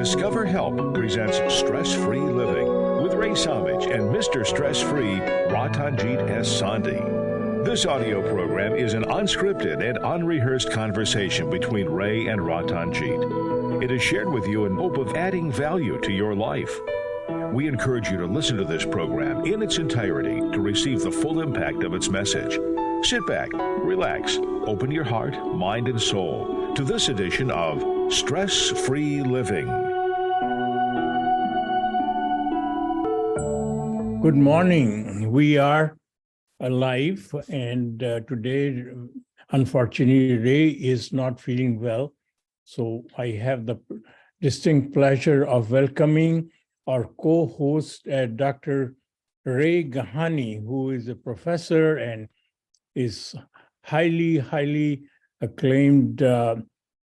Discover Help presents Stress-Free Living with Ray Somich and Mr. Stress-Free Ratanjit S. Sondhe. This audio program is an unscripted and unrehearsed conversation between Ray and Ratanjit. It is shared with you in hope of adding value to your life. We encourage you to listen to this program in its entirety to receive the full impact of its message. Sit back, relax, open your heart, mind, and soul to this edition of Stress-Free Living. Good morning. We are alive, and today, unfortunately, Ray is not feeling well. So I have the distinct pleasure of welcoming our co-host, Dr. Ray Gahani, who is a professor and is highly acclaimed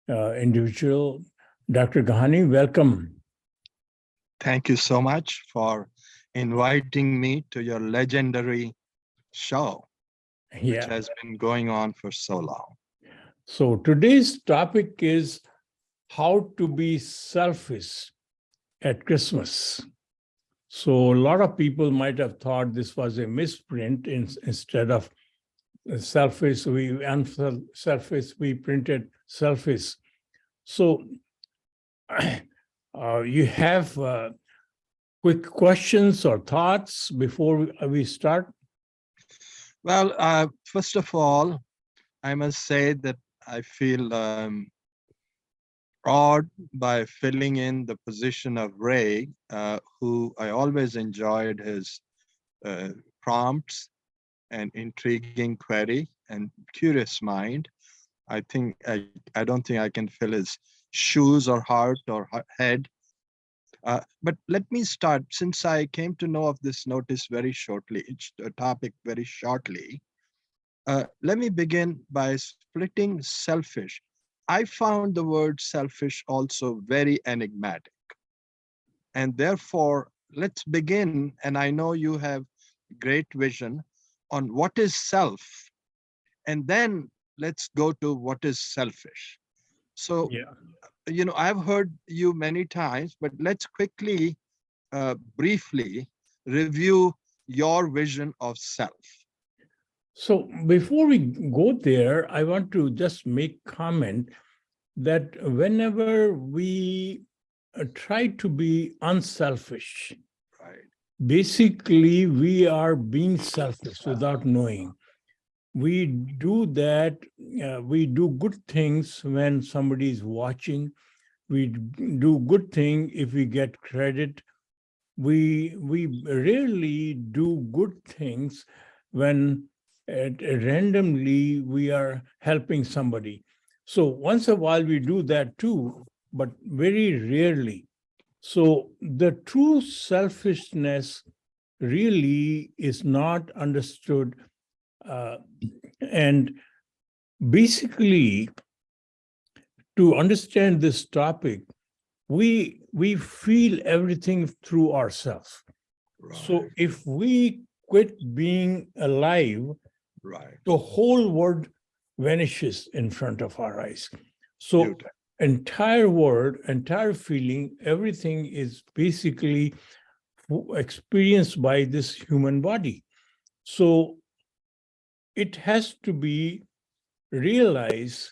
individual. Dr. Gahani, welcome. Thank you so much for inviting me to your legendary show, which has been going on for so long. So today's topic is how to be selfish at Christmas. So a lot of people might have thought this was a misprint. Instead of selfish, we printed selfish. So you have quick questions or thoughts before we start? Well, first of all, I must say that I feel awed by filling in the position of Ray, who I always enjoyed his prompts and intriguing query and curious mind. I don't think I can fill his shoes or heart or head. But let me start. Since I came to know of this notice very shortly, topic very shortly, let me begin by splitting selfish. I found the word selfish also very enigmatic. And therefore, let's begin, and I know you have great vision on what is self, and then let's go to what is selfish. So, I've heard you many times, but let's quickly, briefly review your vision of self. So before we go there, I want to just make comment that whenever we try to be unselfish, basically we are being selfish without knowing. We do that, we do good things when somebody is watching. We do good thing if we get credit. We rarely do good things when randomly we are helping somebody. So once in a while we do that too, but very rarely. So the true selfishness really is not understood. And basically, to understand this topic, we feel everything through ourselves. Right. So if we quit being alive, the whole world vanishes in front of our eyes. So entire world, entire feeling, everything is basically experienced by this human body. So it has to be realized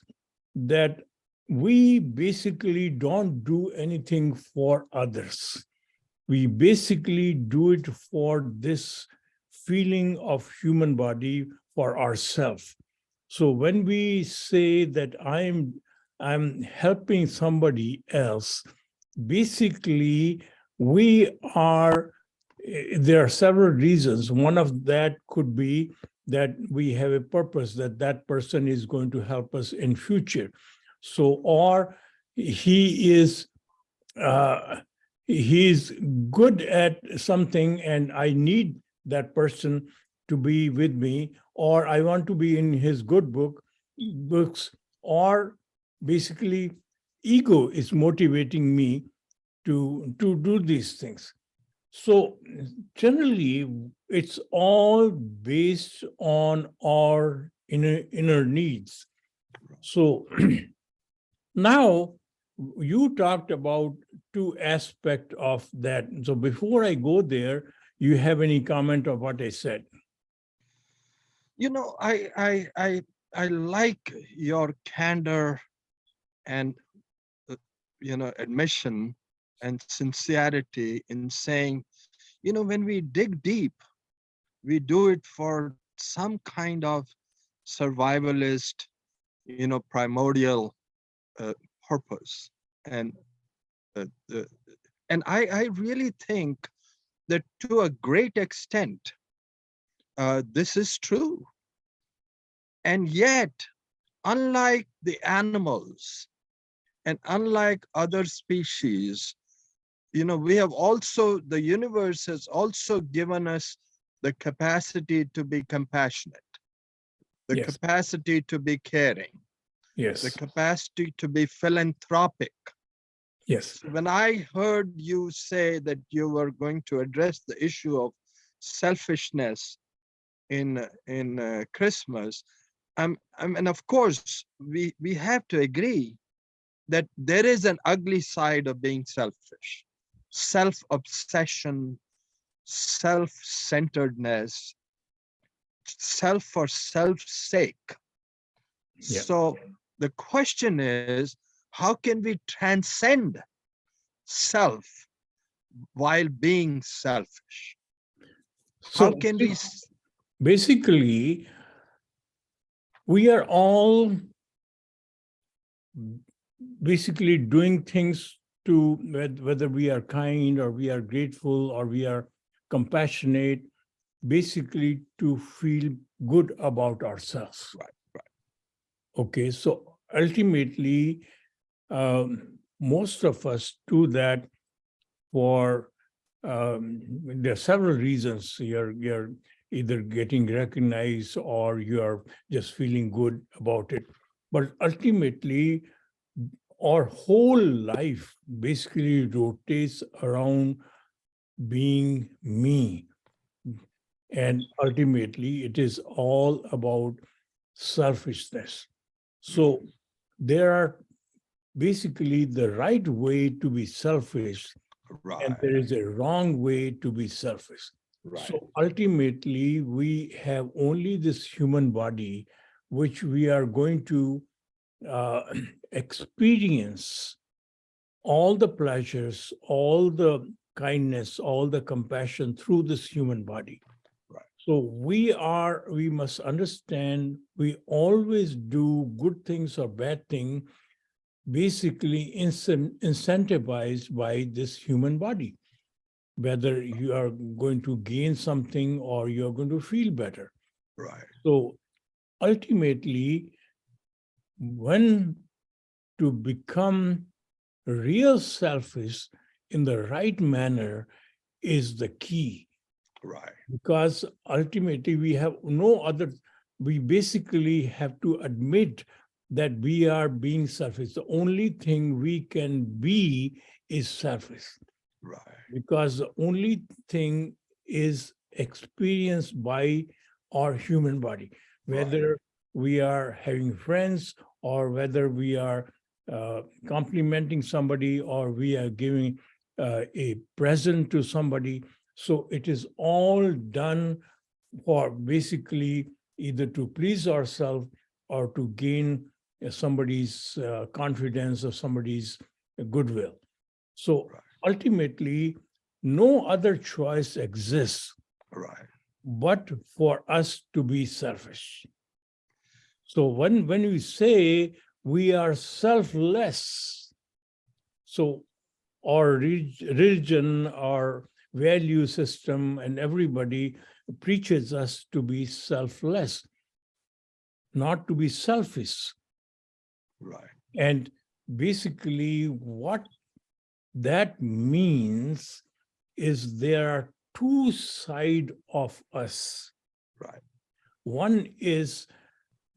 that we basically don't do anything for others. We basically do it for this feeling of human body for ourselves. So when we say that I'm helping somebody else, basically there are several reasons. One of that could be that we have a purpose, that person is going to help us in future. So, or he's good at something and I need that person to be with me, or I want to be in his good books, or basically ego is motivating me to do these things. So generally, it's all based on our inner needs. So now you talked about two aspects of that. So before I go there, you have any comment on what I said? I like your candor and admission and sincerity in saying, when we dig deep, we do it for some kind of survivalist, primordial purpose. And uh, uh, I really think that to a great extent, this is true. And yet, unlike the animals and unlike other species, we have also, the universe has also given us the capacity to be compassionate, the Yes. capacity to be caring, Yes. the capacity to be philanthropic. Yes. When I heard you say that you were going to address the issue of selfishness in Christmas, and of course, we have to agree that there is an ugly side of being selfish. Self-obsession, self-centeredness, self for self's sake. Yeah. So the question is, how can we transcend self while being selfish? So How can we? basically, we are all basically doing things to, whether we are kind or we are grateful or we are compassionate, basically to feel good about ourselves. Right. Okay, so ultimately, most of us do that for, there are several reasons. You're either getting recognized or you're just feeling good about it. But ultimately, our whole life basically rotates around being me. And ultimately, it is all about selfishness. So there are basically the right way to be selfish, Right. and there is a wrong way to be selfish. Right. So ultimately, we have only this human body, which we are going to experience all the pleasures, all the kindness, all the compassion through this human body. Right. So we must understand, we always do good things or bad things, basically incentivized by this human body, whether you are going to gain something or you're going to feel better. Right. So ultimately, when to become real selfish in the right manner is the key. Right. Because ultimately we have no other, we basically have to admit that we are being selfish. The only thing we can be is selfish. Right. Because the only thing is experienced by our human body, whether we are having friends or whether we are complimenting somebody or we are giving a present to somebody. So it is all done for basically either to please ourselves or to gain somebody's confidence or somebody's goodwill. So ultimately, no other choice exists Right. but for us to be selfish. So when we say we are selfless, so our religion, our value system, and everybody preaches us to be selfless, not to be selfish. Right. And basically, what that means is there are two sides of us. Right. One is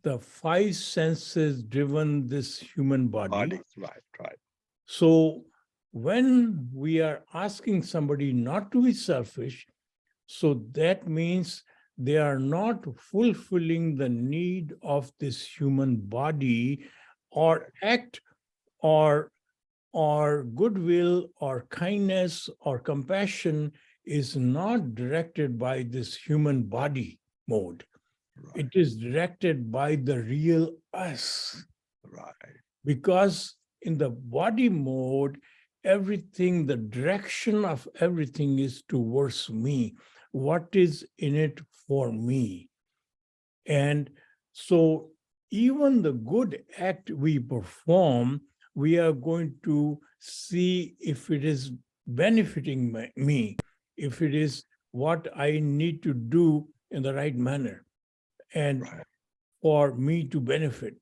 the five senses driven this human body. Right. Right. So when we are asking somebody not to be selfish, so that means they are not fulfilling the need of this human body or act or or goodwill or kindness or compassion is not directed by this human body mode. Right. It is directed by the real us. Right. Because in the body mode, everything, the direction of everything is towards me. What is in it for me? And so even the good act we perform, we are going to see if it is benefiting me, if it is what I need to do in the right manner and Right. for me to benefit.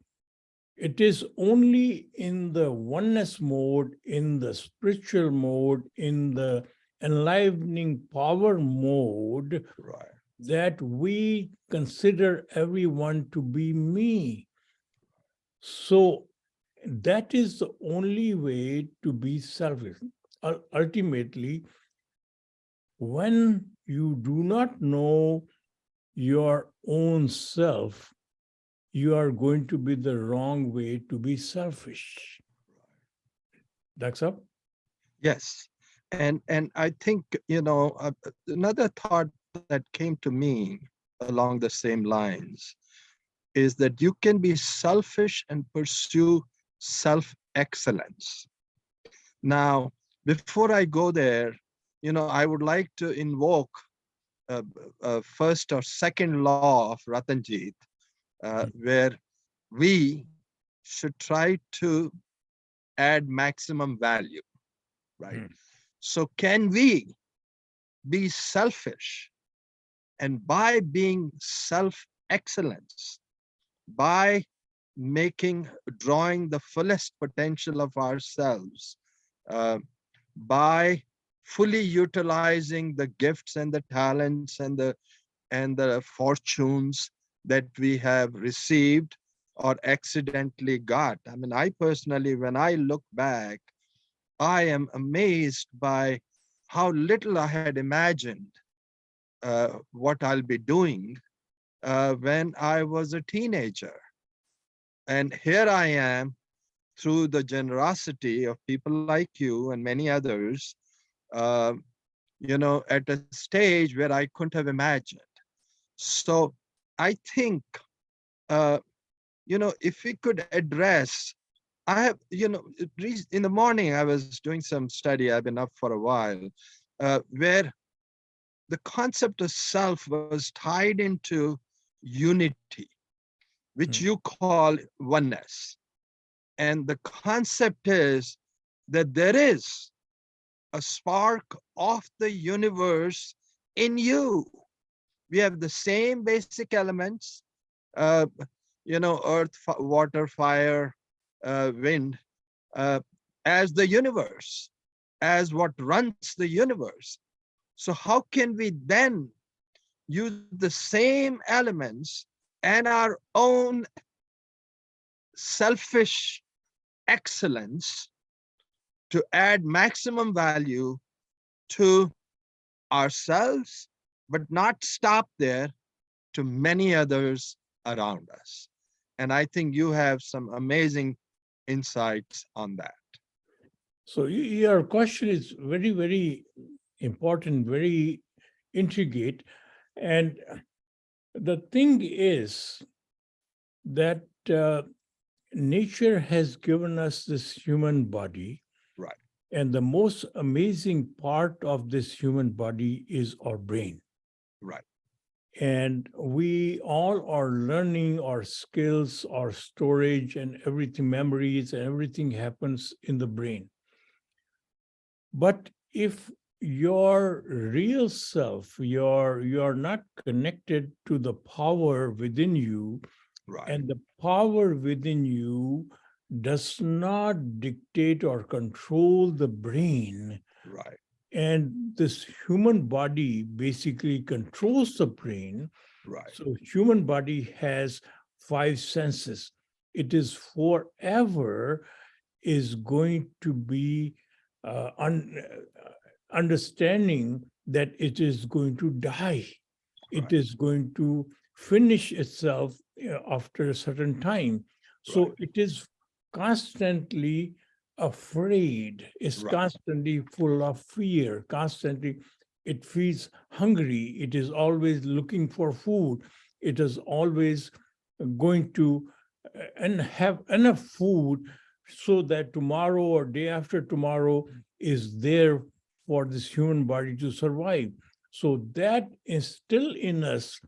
It is only in the oneness mode, in the spiritual mode, in the enlivening power mode, Right. that we consider everyone to be me. So that is the only way to be selfish. Ultimately, when you do not know your own self, you are going to be the wrong way to be selfish. That's up. Yes. And I think, another thought that came to me along the same lines is that you can be selfish and pursue self-excellence. Now, before I go there, I would like to invoke first or second law of Ratanjit, where we should try to add maximum value, right? Mm. So can we be selfish, and by being self-excellence, by drawing the fullest potential of ourselves, uh, by fully utilizing the gifts and the talents and the fortunes that we have received or accidentally got. I mean, I personally, when I look back, I am amazed by how little I had imagined what I'll be doing when I was a teenager. And here I am, through the generosity of people like you and many others, uh, at a stage where I couldn't have imagined. So I think, if we could address, I have, in the morning, I was doing some study, I've been up for a while, where the concept of self was tied into unity, which you call oneness. And the concept is that there is a spark of the universe in you. We have the same basic elements, uh, earth, water, fire, wind, uh, as the universe, as what runs the universe. So how can we then use the same elements and our own selfish excellence to add maximum value to ourselves, but not stop there, to many others around us? And I think you have some amazing insights on that. So your question is very, very important, very intricate. And the thing is that nature has given us this human body. Right. And the most amazing part of this human body is our brain. Right. And we all are learning our skills, our storage, and everything, memories, and everything happens in the brain. But if your real self, you're not connected to the power within you, Right. and the power within you does not dictate or control the brain, Right. and this human body basically controls the brain. Right. So human body has 5 senses. It is forever is going to be understanding that it is going to die. It Right. is going to finish itself after a certain time. So Right. it is constantly afraid, is Right. constantly full of fear, constantly it feels hungry, it is always looking for food, it is always going to and have enough food so that tomorrow or day after tomorrow is there for this human body to survive. So that is still in us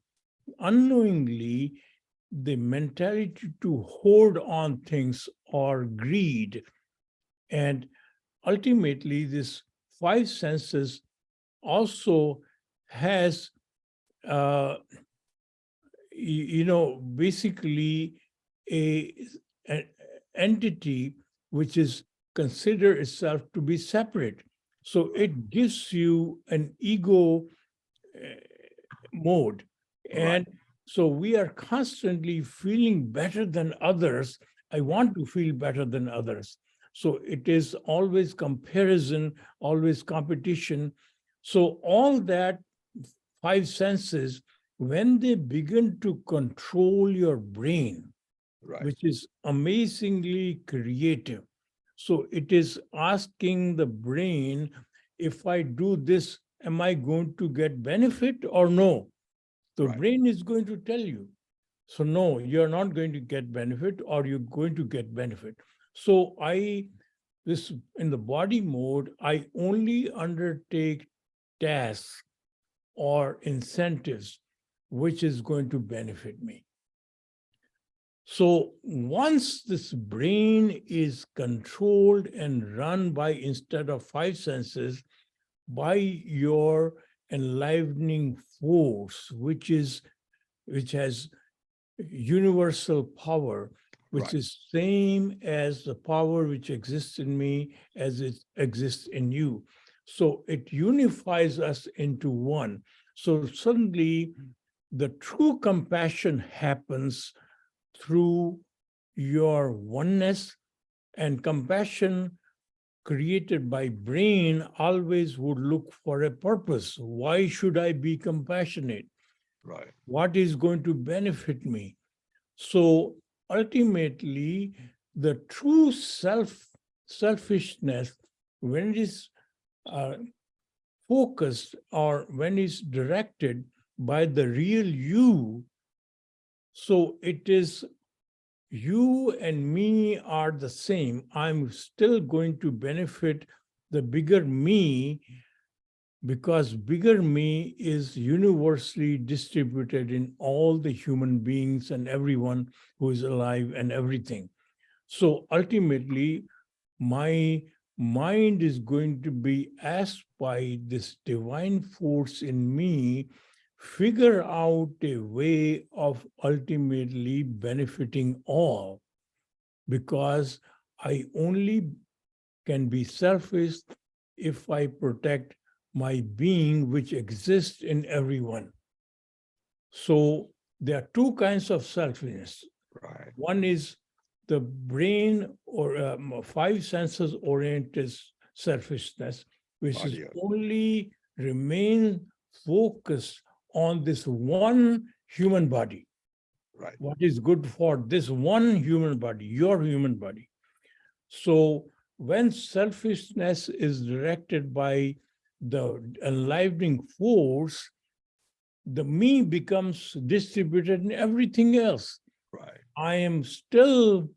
unknowingly the mentality to hold on things or greed. And ultimately, this five senses also has, uh, basically a, an entity which is consider itself to be separate. So it gives you an ego mode. Right. And so we are constantly feeling better than others. I want to feel better than others. So it is always comparison, always competition. So all that five senses, when they begin to control your brain, Right. which is amazingly creative. So it is asking the brain, if I do this, am I going to get benefit or no? The Right. brain is going to tell you. So no, you're not going to get benefit or you're going to get benefit. So this in the body mode, I only undertake tasks or incentives which is going to benefit me. So once this brain is controlled and run by, instead of five senses, by your enlivening force, which has universal power, which Right. is same as the power which exists in me as it exists in you. So it unifies us into one. So suddenly the true compassion happens through your oneness, and compassion created by brain always would look for a purpose. Why should I be compassionate? Right. What is going to benefit me? So ultimately, the true selfishness, when it is uh, focused or when it's directed by the real you, so it is you and me are the same. I'm still going to benefit the bigger me because bigger me is universally distributed in all the human beings and everyone who is alive and everything. So ultimately, my mind is going to be asked by this divine force in me, figure out a way of ultimately benefiting all, because I only can be selfish if I protect my being which exists in everyone. So there are two kinds of selfishness. Right. One is the brain or five senses oriented selfishness, which is Body. only remain focused on this one human body. Right. What is good for this one human body, your human body. So when selfishness is directed by the enlivening force, the me becomes distributed in everything else. Right. I am still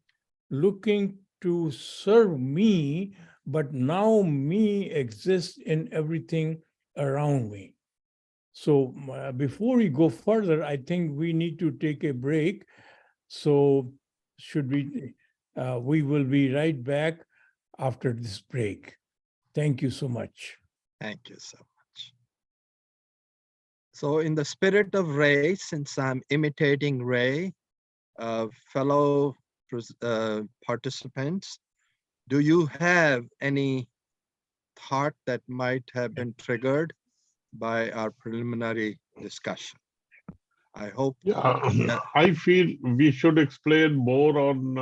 looking to serve me, but now me exists in everything around me. So before we go further, I think we need to take a break. So should we will be right back after this break. Thank you so much. Thank you so much. So in the spirit of Ray, since I'm imitating Ray, fellow participants, do you have any thought that might have been triggered by our preliminary discussion? I hope Yeah, that. I feel we should explain more on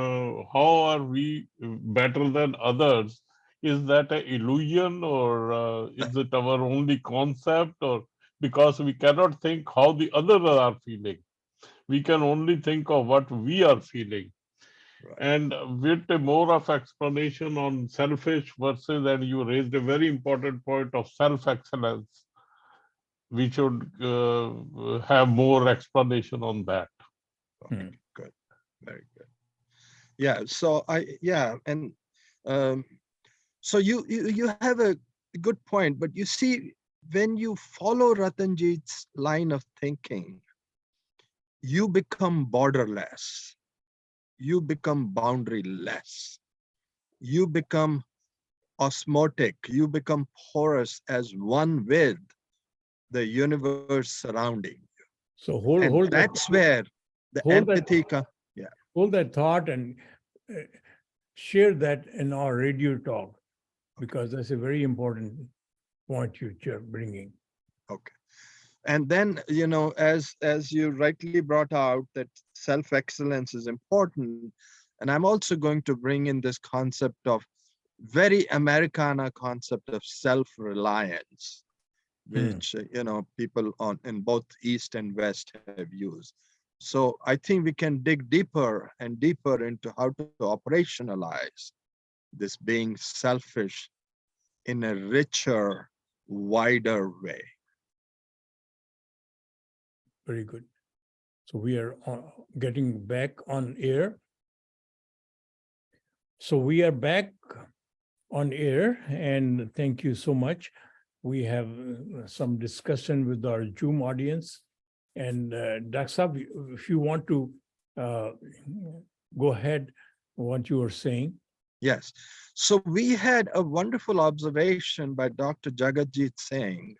how are we better than others. Is that an illusion, or is it our only concept, or because we cannot think how the others are feeling? We can only think of what we are feeling. Right. And with a more of explanation on selfish versus, and you raised a very important point of self-excellence. We should have more explanation on that. Okay, good. Very good. Yeah. So and um, so you have a good point, but you see, when you follow Ratanjit's line of thinking, you become borderless, you become boundaryless, you become osmotic, you become porous as one with the universe surrounding you. So And that's where the hold that empathy hold that thought and share that in our radio talk, because that's a very important point you're bringing. Okay. And then, as you rightly brought out, that self-excellence is important. And I'm also going to bring in this concept of very Americana concept of self-reliance, which, people in both East and West have used. So I think we can dig deeper and deeper into how to operationalize this being selfish in a richer, wider way. Very good. So we are getting back on air. So we are back on air, and thank you so much. We have some discussion with our Zoom audience. And Dr. Saab, if you want to go ahead, what you were saying. Yes. So we had a wonderful observation by Dr. Jagatjit saying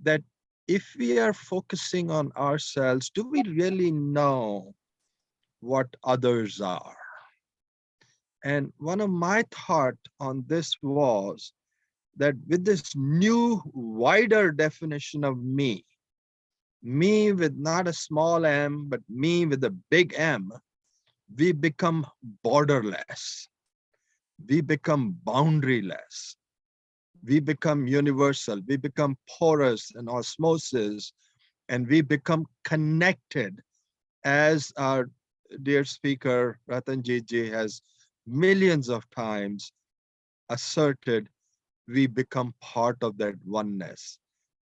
that if we are focusing on ourselves, do we really know what others are? And one of my thought on this was that with this new, wider definition of me with not a small m, but me with a big M, we become borderless. We become boundaryless. We become universal. We become porous and osmosis, and we become connected, as our dear speaker Ratanjit Ji has millions of times asserted. We become part of that oneness.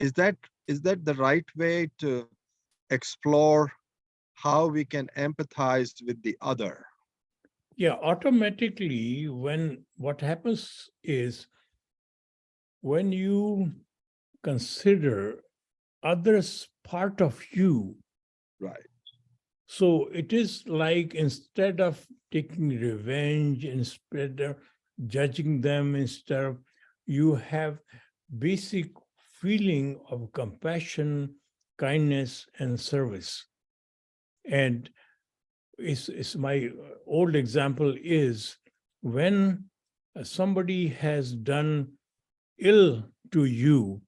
Is that the right way to explore how we can empathize with the other? Yeah, automatically, what happens is when you consider others part of you. Right. So it is like, instead of taking revenge, instead of judging them, instead of, you have basic feeling of compassion, kindness, and service. And it's my old example is when somebody has done ill to you,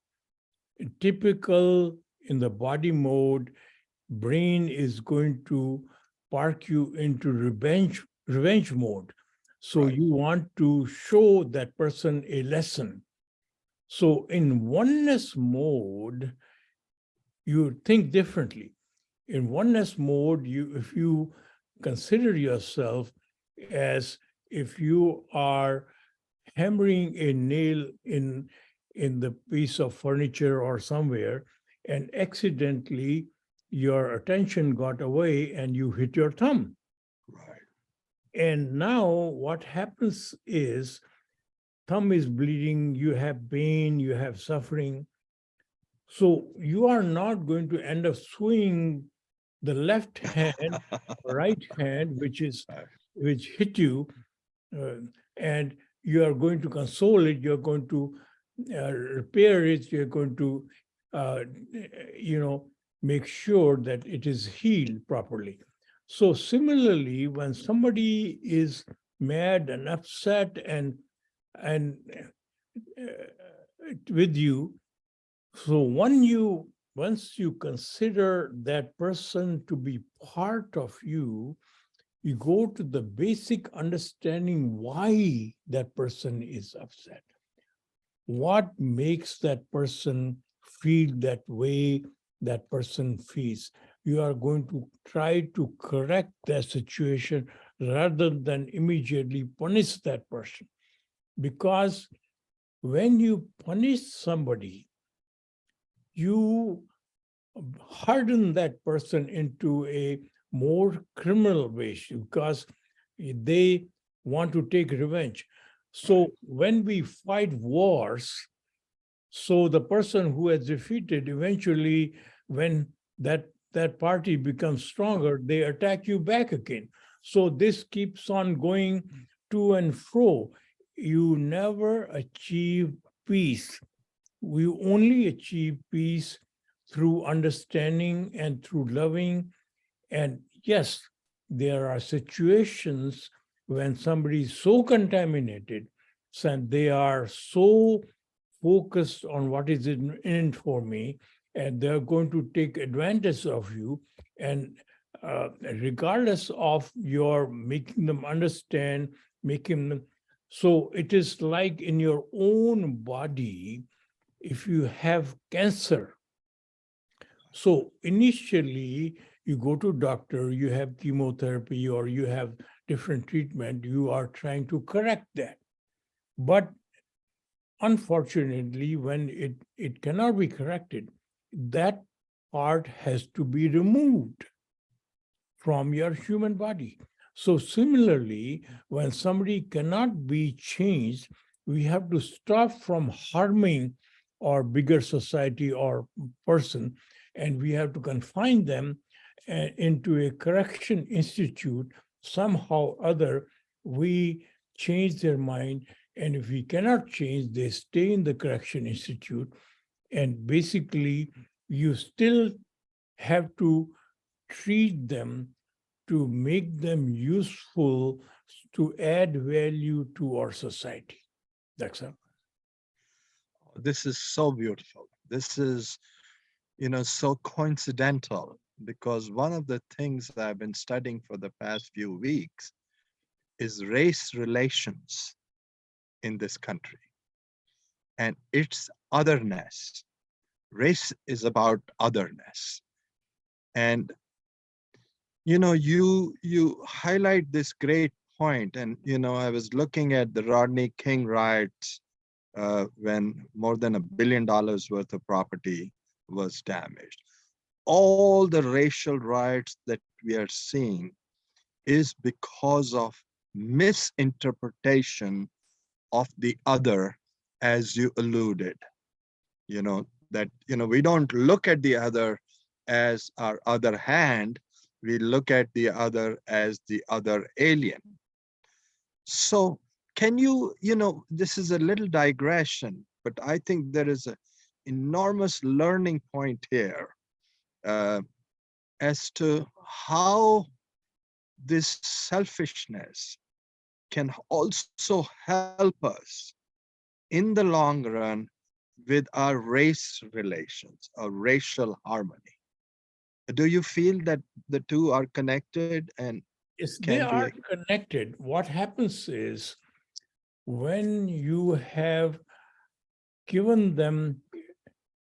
typical in the body mode, brain is going to park you into revenge mode. So Right. you want to show that person a lesson. So in oneness mode, you think differently. In oneness mode, if you consider yourself as if you are hammering a nail in the piece of furniture or somewhere, and accidentally your attention got away and you hit your thumb. Right. And now what happens is, thumb is bleeding, you have pain, you have suffering. So you are not going to end up swinging the left hand, right hand, which hit you, and you are going to console it, you're going to repair it, you're going to, make sure that it is healed properly. So similarly, when somebody is mad and upset and with you, so once you consider that person to be part of you, you go to the basic understanding why that person is upset. What makes that person feel that way that person feels? You are going to try to correct that situation, rather than immediately punish that person. Because when you punish somebody, you harden that person into a more criminal way because they want to take revenge. So when we fight wars, so the person who has defeated, eventually, when that party becomes stronger, they attack you back again. So this keeps on going to and fro. You never achieve peace. We only achieve peace through understanding and through loving. And yes, there are situations when somebody is so contaminated and they are so focused on what is in it for me, and they're going to take advantage of you. And regardless of your making them understand, making them, so it is like in your own body, if you have cancer. So initially, you go to doctor, you have chemotherapy or you have different treatment, you are trying to correct that. But unfortunately, when it cannot be corrected, that part has to be removed from your human body. So similarly, when somebody cannot be changed, we have to stop from harming our bigger society or person, and we have to confine them into a correction institute. Somehow other, we change their mind, and if we cannot change, they stay in the correction institute. And basically, you still have to treat them to make them useful, to add value to our society. That's all. This is so beautiful. This is, so coincidental, because one of the things that I've been studying for the past few weeks is race relations in this country and its otherness. Race is about otherness. And you highlight this great point. And I was looking at the Rodney King riots when more than $1 billion worth of property was damaged. All the racial riots that we are seeing is because of misinterpretation of the other, as you alluded. That we don't look at the other as our other hand, we look at the other as the other alien. So can you, this is a little digression, but I think there is an enormous learning point here as to how this selfishness can also help us in the long run with our race relations, our racial harmony. Do you feel that the two are connected? And Yes, they can we? are connected. What happens is when you have given them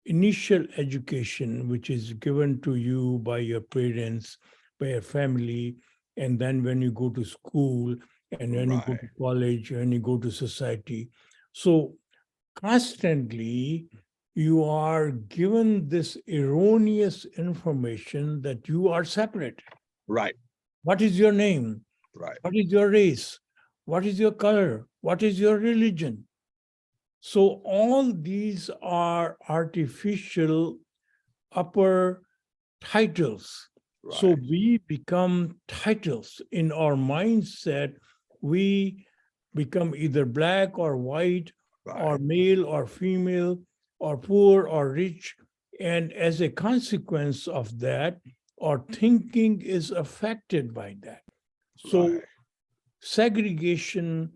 initial education, which is given to you by your parents, by your family, and then when you go to school, and when you go to college, and you go to society. So constantly, you are given this erroneous information that you are separate. Right. What is your name? Right. What is your race? What is your color? What is your religion? So all these are artificial upper titles. Right. So we become titles in our mindset. We become either black or white, right, or male or female, or poor or rich. And as a consequence of that, our thinking is affected by that. So right, segregation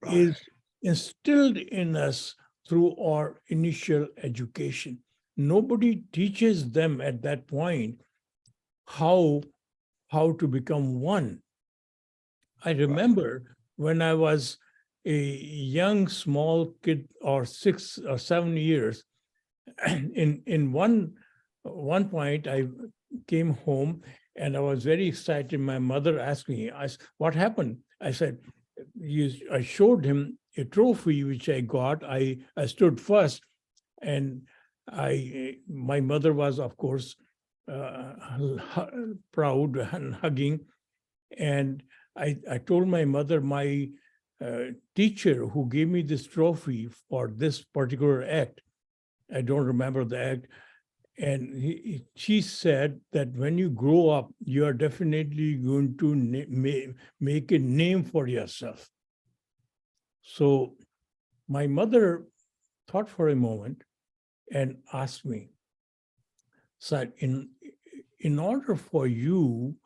right, is instilled in us through our initial education. Nobody teaches them at that point how to become one. I remember right, when I was a young, small kid, or 6 or 7 years, in one point I came home And I was very excited. My mother asked me, what happened? I said, I showed him a trophy which I got. I stood first, and my mother was, of course, proud and hugging. And I told my mother, my teacher who gave me this trophy for this particular act, I don't remember the act, and she said that when you grow up, you are definitely going to make a name for yourself. So my mother thought for a moment and asked me, said, in order for you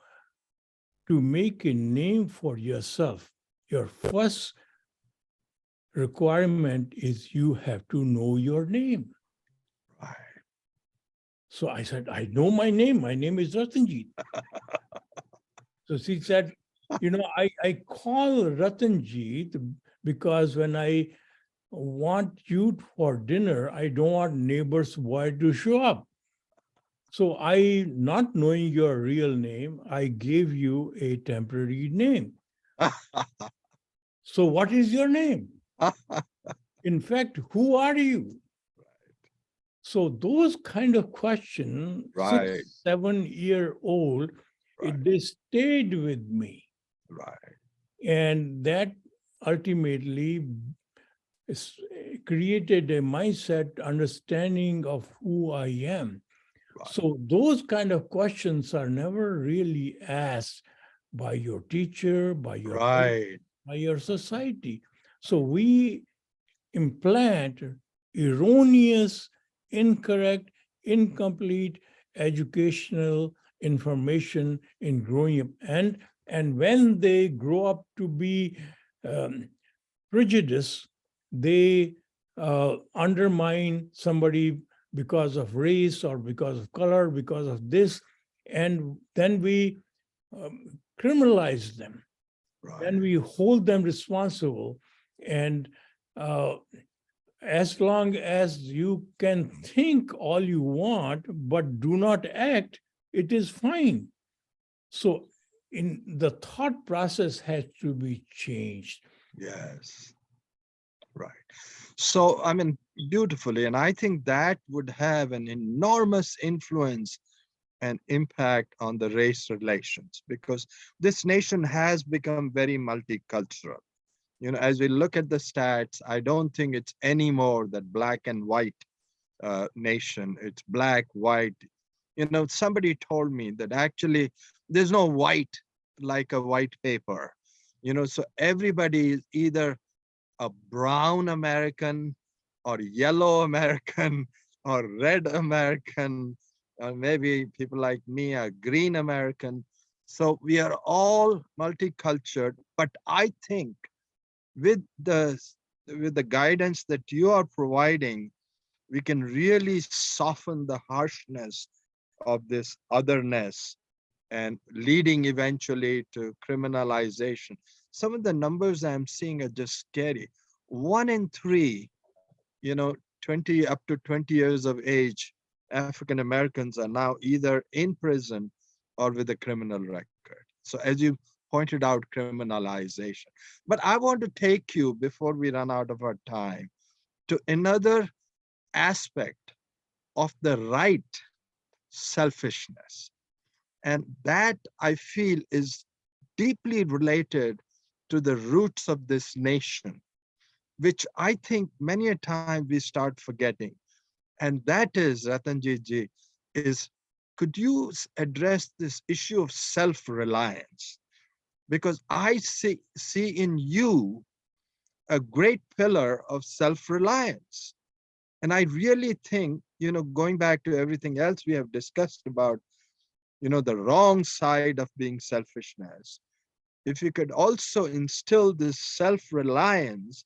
to make a name for yourself, your first requirement is you have to know your name. Right. So I said, I know my name. My name is Ratanjit. So she said, I call Ratanjit because when I want you for dinner, I don't want neighbors' boy to show up. So I, not knowing your real name, I gave you a temporary name. So what is your name? In fact, who are you? So those kind of questions, Right. 6, 7-year-old, Right. they stayed with me. Right. And that ultimately created a mindset, understanding of who I am. Right. So those kind of questions are never really asked by your teacher, by your Right. by your society. So we implant erroneous, incorrect, incomplete educational information in growing up. And when they grow up to be prejudiced, they undermine somebody because of race or because of color, because of this, and then we criminalize them. Right. Then we hold them responsible. And as long as you can think all you want, but do not act, it is fine. So the thought process has to be changed. Yes. Right. So, I mean, beautifully. And I think that would have an enormous influence and impact on the race relations, because this nation has become very multicultural. As we look at the stats, I don't think it's anymore that black and white nation. It's black, white. Somebody told me that actually there's no white like a white paper. So everybody is either a brown American or yellow American or red American, or maybe people like me are green American. So we are all multicultural, but I think with the guidance that you are providing, we can really soften the harshness of this otherness and leading eventually to criminalization. Some of the numbers I'm seeing are just scary. 1 in 3, 20 up to 20 years of age, African Americans are now either in prison or with a criminal record. So as you pointed out, criminalization. But I want to take you, before we run out of our time, to another aspect of the right selfishness. And that, I feel, is deeply related to the roots of this nation, which I think many a time we start forgetting. And that is, Ratanjit ji, is could you address this issue of self-reliance? Because I see in you a great pillar of self-reliance. And I really think, going back to everything else we have discussed about, the wrong side of being selfishness, if you could also instill this self-reliance,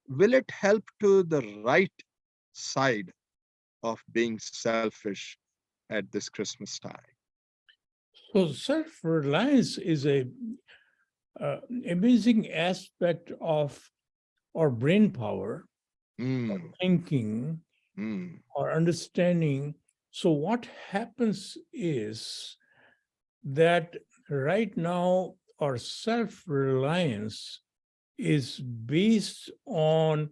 will it help to the right side of being selfish at this Christmas time? So self-reliance is a amazing aspect of our brain power, Mm, thinking, mm, or understanding. So what happens is that right now our self-reliance is based on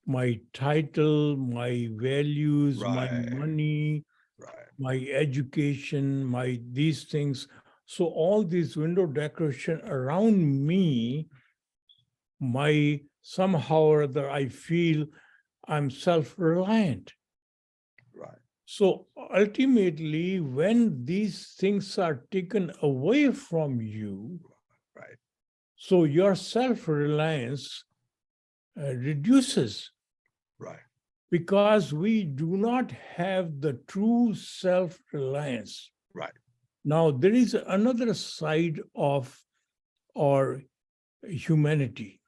my title, my values, my Right. money, Right. my education, my these things. So all these window decoration around me, my somehow or other, I feel I'm self-reliant. Right. So ultimately, when these things are taken away from you, Right. so your self-reliance reduces, Right. because we do not have the true self-reliance. Right. Now, there is another side of our humanity.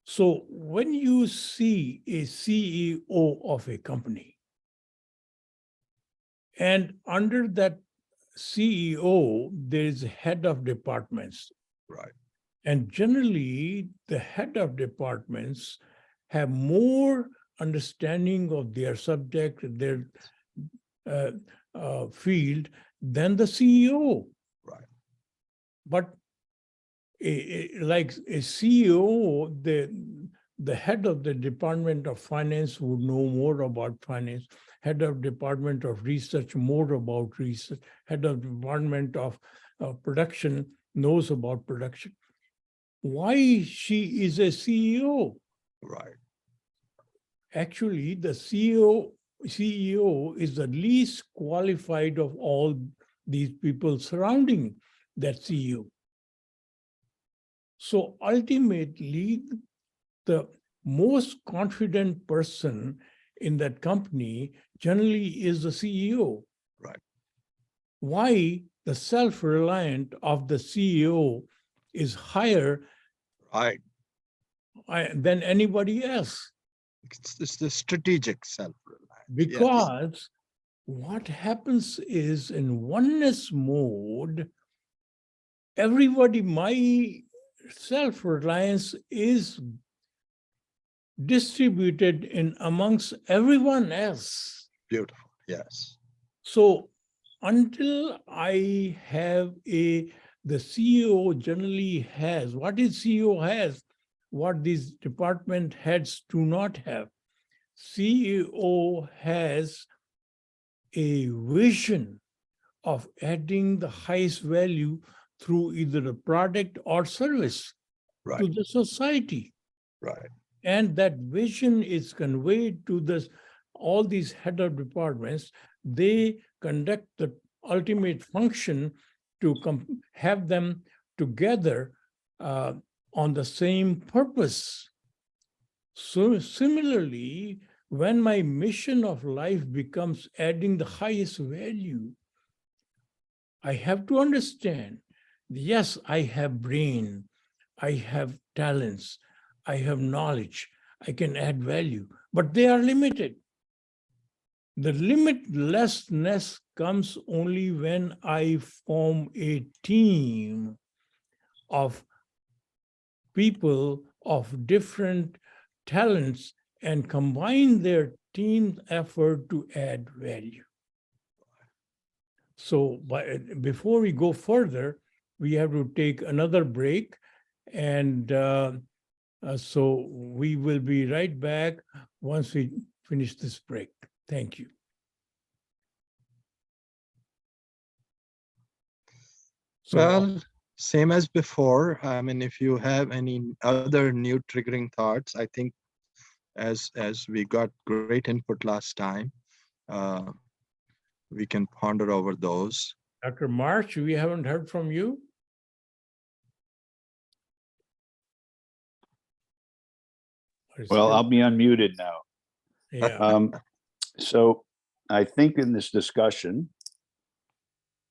So when you see a CEO of a company, and under that CEO, there is a head of departments. Right. And generally, the head of departments have more understanding of their subject, their uh, field than the CEO. Right. But like a CEO, the head of the Department of Finance would know more about finance, head of Department of Research more about research, head of Department of Production knows about production. Why she is a CEO? Right. Actually, the CEO is the least qualified of all these people surrounding that CEO. So ultimately, the most confident person in that company generally is the CEO. Right. Why the self-reliant of the CEO is higher Right. than anybody else? It's the strategic self-reliance. Yes. Because what happens is in oneness mode, everybody, my self-reliance is distributed in amongst everyone else. Beautiful. Yes. So until I have the CEO generally has, what is CEO has, what these department heads do not have. CEO has a vision of adding the highest value through either a product or service Right. to the society. Right. And that vision is conveyed to all these head of departments. They conduct the ultimate function to have them together on the same purpose. So similarly, when my mission of life becomes adding the highest value, I have to understand, yes, I have brain, I have talents, I have knowledge, I can add value, but they are limited. The limitlessness comes only when I form a team of people of different talents and combine their team effort to add value. So before we go further, we have to take another break. And so we will be right back once we finish this break. Thank you. So, Well, same as before. I mean, if you have any other new triggering thoughts, I think as we got great input last time, we can ponder over those. Dr. March, we haven't heard from you. Well, I'll be unmuted now. Yeah. So I think in this discussion,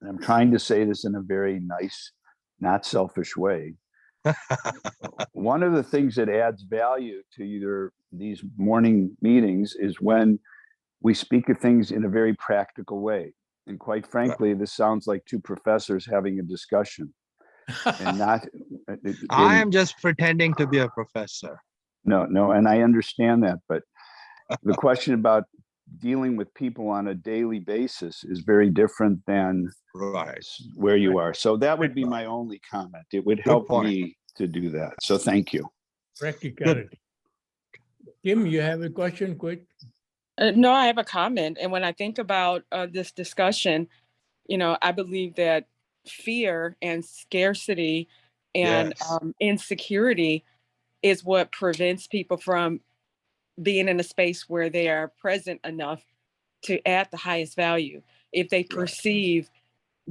and I'm trying to say this in a very nice, not selfish way, one of the things that adds value to either these morning meetings is when we speak of things in a very practical way. And quite frankly, this sounds like two professors having a discussion and not. I am just pretending to be a professor. No, and I understand that. But the question about dealing with people on a daily basis is very different than Right. where you are. So that would be my only comment. It would help point. me to do that. So thank you. Practicality. Kim, you have a question, quick? No, I have a comment. And when I think about this discussion, I believe that fear and scarcity and Yes. insecurity is what prevents people from being in a space where they are present enough to add the highest value. If they perceive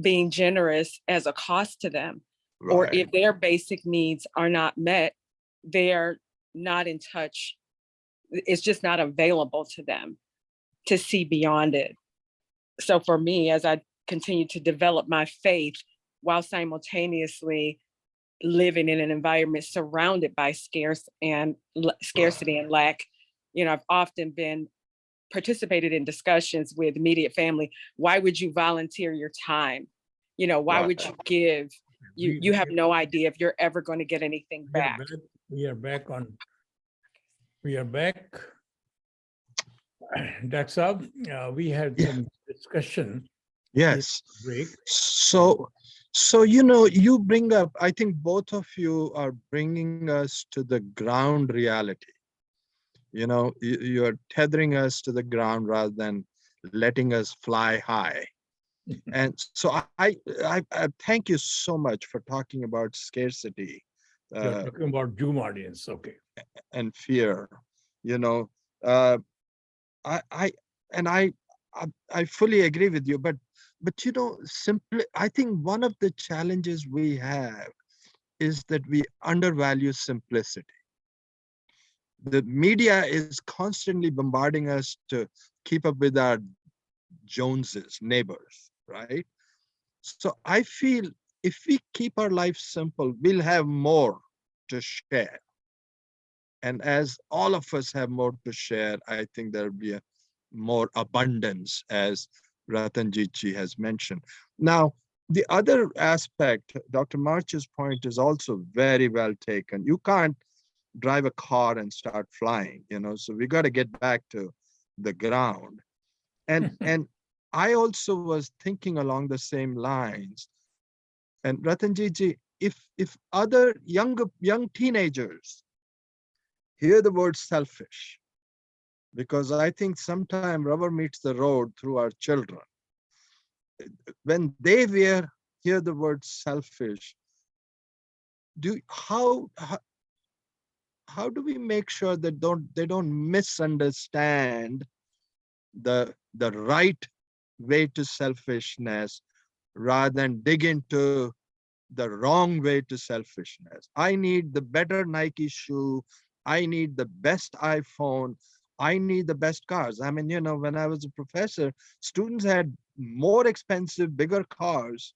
being generous as a cost to them, or Right. if their basic needs are not met, they're not in touch. It's just not available to them to see beyond it. So for me, as I continue to develop my faith while simultaneously living in an environment surrounded by scarcity and lack, I've often been participated in discussions with immediate family. Why would you volunteer your time? Why would you give? You have no idea if you're ever going to get anything back. We are back. That's up. We had some discussion. Yes. Break. So you bring up, I think both of you are bringing us to the ground reality. You're tethering us to the ground rather than letting us fly high. And so I thank you so much for talking about scarcity. You're talking about Zoom audience, okay. And fear. I fully agree with you, but simply, I think one of the challenges we have is that we undervalue simplicity. The media is constantly bombarding us to keep up with our Joneses, neighbors, right? So I feel if we keep our life simple, we'll have more to share. And as all of us have more to share, I think there'll be a more abundance, as Ratanjit ji has mentioned. Now, the other aspect, Dr. March's point is also very well taken. You can't drive a car and start flying, so we got to get back to the ground. And I also was thinking along the same lines. And Ratanjit ji, if other young teenagers hear the word selfish, because I think sometimes rubber meets the road through our children. When they hear the word selfish, how do we make sure that they don't misunderstand the right way to selfishness rather than dig into the wrong way to selfishness? I need the better Nike shoe. I need the best iPhone. I need the best cars. I mean, when I was a professor, students had more expensive, bigger cars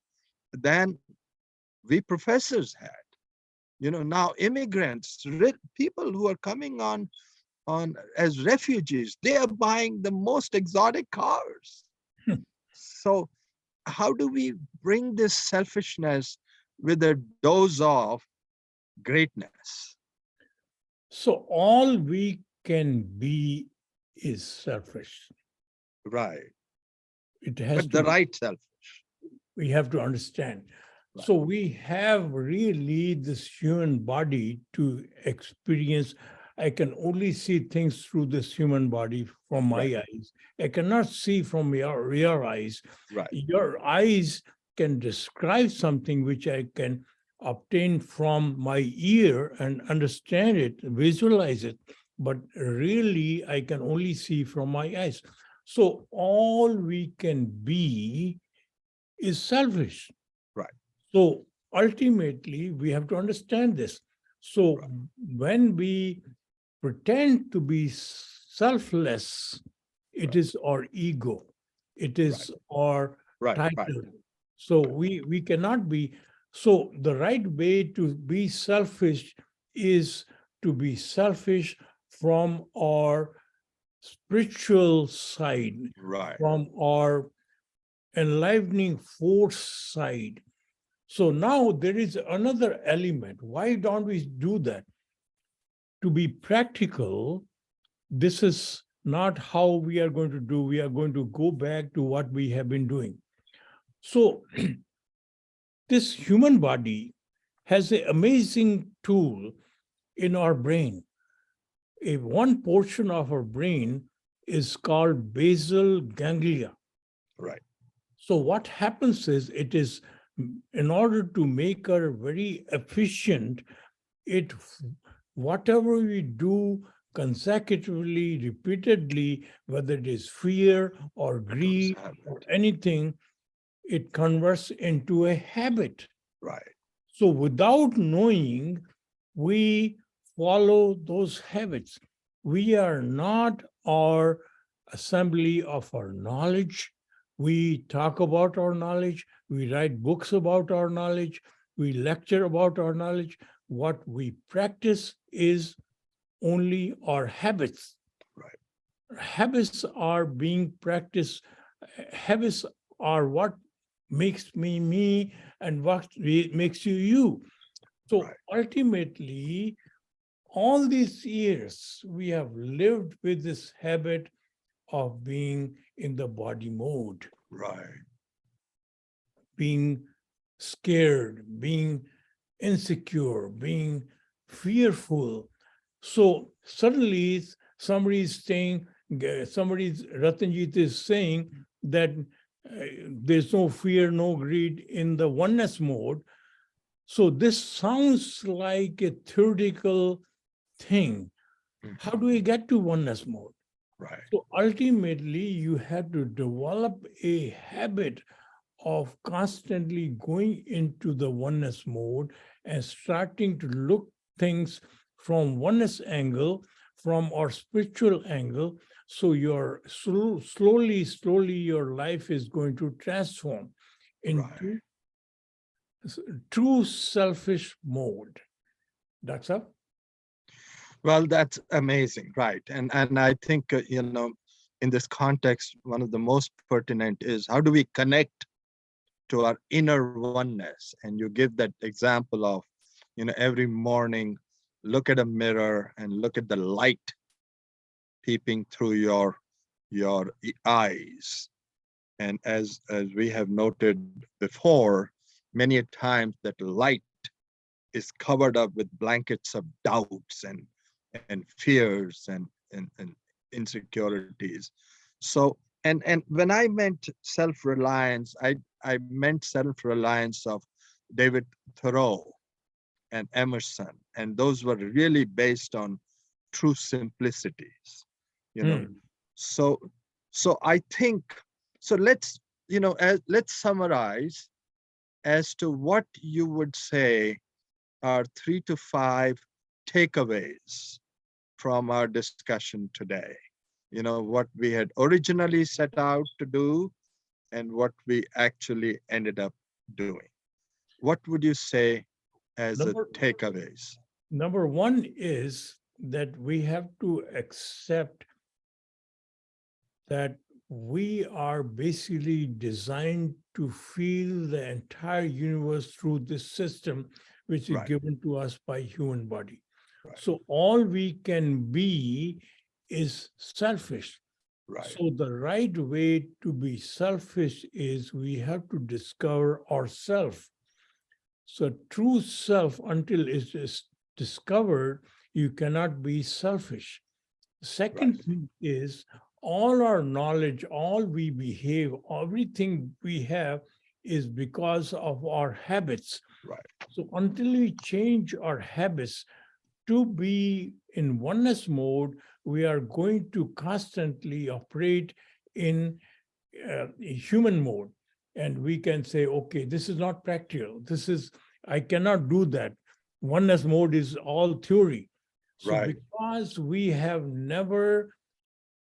than we professors had. Now immigrants, people who are coming on as refugees, they are buying the most exotic cars. So how do we bring this selfishness with a dose of greatness? So all we can be is selfish. Right. It has But the right selfish. We have to understand. Right. So we have really this human body to experience. I can only see things through this human body from my eyes. I cannot see from your eyes. Right. Your eyes can describe something which I can obtain from my ear and understand it, visualize it. But really, I can only see from my eyes. So all we can be is selfish. Right. So ultimately, we have to understand this. So when we pretend to be selfless, it is our ego. It is our title. Right. So we cannot be. So the right way to be selfish is to be selfish from our spiritual side, Right. from our enlivening force side. So now there is another element. Why don't we do that? To be practical, this is not how we are going to do. We are going to go back to what we have been doing. So this human body has an amazing tool in our brain. One portion of our brain is called basal ganglia. Right. So what happens is, it is, in order to make her very efficient, whatever we do consecutively, repeatedly, whether it is fear or greed or anything, it converts into a habit. Right. So without knowing, we follow those habits. We are not our assembly of our knowledge. We talk about our knowledge. We write books about our knowledge. We lecture about our knowledge. What we practice is only our habits. Right. Habits are being practiced. Habits are what makes me me and what makes you you. So Right. ultimately, all these years, we have lived with this habit of being in the body mode, Right. being scared, being insecure, being fearful. So suddenly somebody's saying, Ratanjit is saying that there's no fear, no greed in the oneness mode. So this sounds like a theoretical thing. How do we get to oneness mode? Right. So ultimately, you have to develop a habit of constantly going into the oneness mode and starting to look things from oneness angle, from our spiritual angle. So your slowly, your life is going to transform into true selfish mode. That's up. Well, that's amazing, right? And I think in this context, one of the most pertinent is, how do we connect to our inner oneness? And you give that example of, every morning, look at a mirror and look at the light peeping through your eyes. And as we have noted before, many a times that light is covered up with blankets of doubts and fears and insecurities. So, and when I meant self-reliance, I meant self-reliance of David Thoreau and Emerson, and those were really based on true simplicities, you know. So I think, so let's let's summarize as to what you would say are 3 to 5 takeaways from our discussion today. What we had originally set out to do and what we actually ended up doing. What would you say as a takeaways? Number one is that we have to accept that we are basically designed to feel the entire universe through this system, which is given to us by human body. So all we can be is selfish. So the right way to be selfish is we have to discover ourself. So true self, until it is discovered, you cannot be selfish. Second thing is, all our knowledge, all we behave, everything we have is because of our habits. So until we change our habits to be in oneness mode, we are going to constantly operate in human mode. And we can say, okay, this is not practical. I cannot do that. Oneness mode is all theory. So because we have never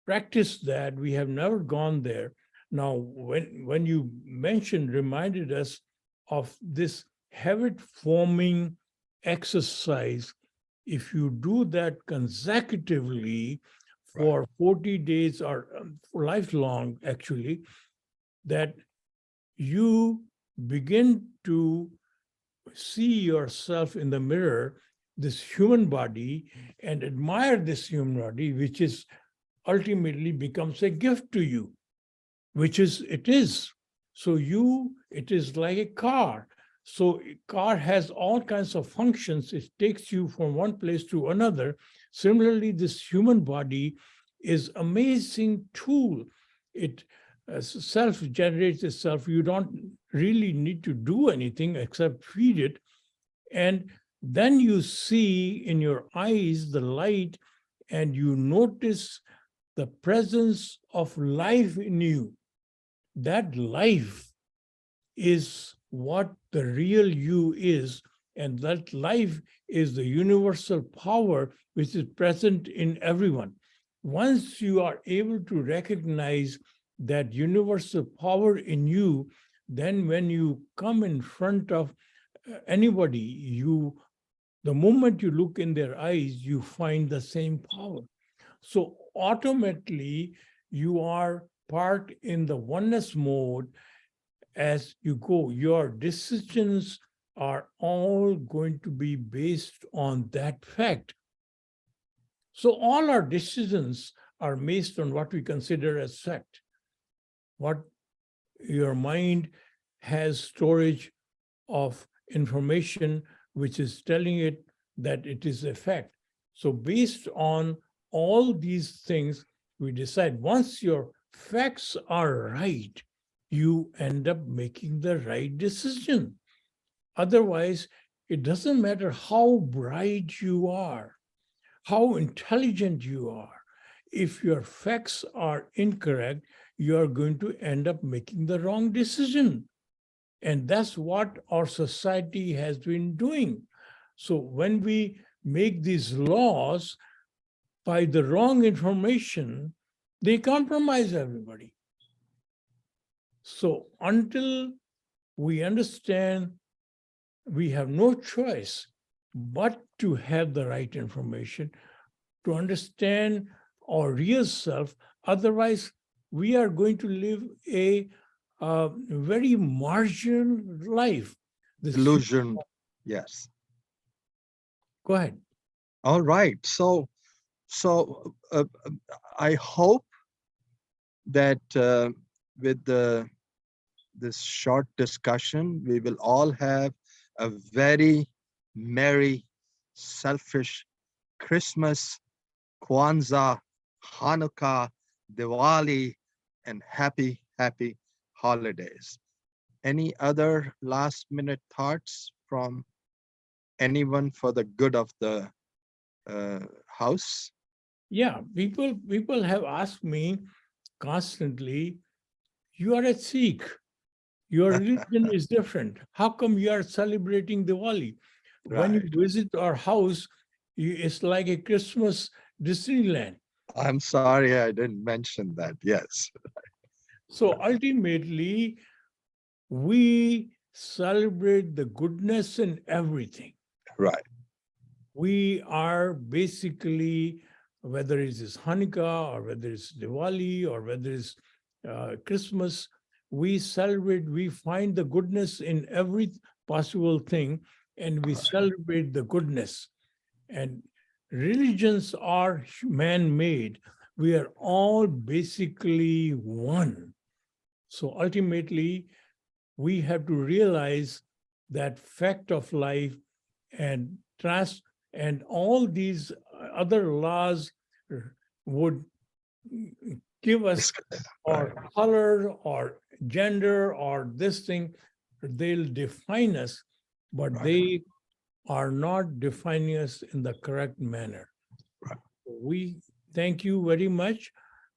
practiced that, we have never gone there. Now, when you reminded us of this habit forming exercise, if you do that consecutively for 40 days or lifelong, actually, that you begin to see yourself in the mirror, this human body, and admire this human body, which is ultimately becomes a gift to you, which is, it is. So it is like a car. So a car has all kinds of functions. It takes you from one place to another. Similarly, this human body is amazing tool. It self-generates itself. You don't really need to do anything except feed it. And then you see in your eyes the light, and you notice the presence of life in you. That life is what the real you is, and that life is the universal power which is present in everyone. Once you are able to recognize that universal power in you, then when you come in front of anybody, the moment you look in their eyes, you find the same power. So automatically, you are part in the oneness mode. As you go, your decisions are all going to be based on that fact. So all our decisions are based on what we consider as fact. What your mind has storage of information which is telling it that it is a fact. So based on all these things, we decide once your facts are right, you end up making the right decision. Otherwise, it doesn't matter how bright you are, how intelligent you are. If your facts are incorrect, you are going to end up making the wrong decision. And that's what our society has been doing. So when we make these laws by the wrong information, they compromise everybody. So until we understand, we have no choice but to have the right information, to understand our real self. Otherwise, we are going to live a very marginal life. This Illusion. Yes. Go ahead. All right. So I hope that with this short discussion, we will all have a very merry, selfish Christmas, Kwanzaa, Hanukkah, Diwali, and happy holidays. Any other last minute thoughts from anyone for the good of the house? Yeah, people have asked me constantly, you are a Sikh, your religion is different. How come you are celebrating Diwali? When you Right. visit our house, it's like a Christmas Disneyland. I'm sorry I didn't mention that. Yes. So ultimately, we celebrate the goodness in everything. Right. We are basically, whether it is Hanukkah or whether it's Diwali or whether it's Christmas, we celebrate, we find the goodness in every possible thing, and we celebrate the goodness. And religions are man-made. We are all basically one. So ultimately, we have to realize that fact of life and trust and all these other laws would give us our color or gender or this thing. They'll define us, but they are not defining us in the correct manner. Right. We thank you very much,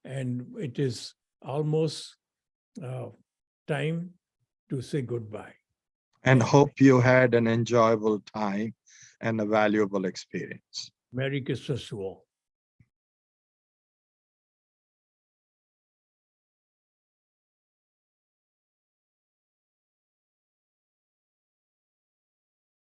and it is almost time to say goodbye. And hope you had an enjoyable time and a valuable experience. Merry Christmas to all.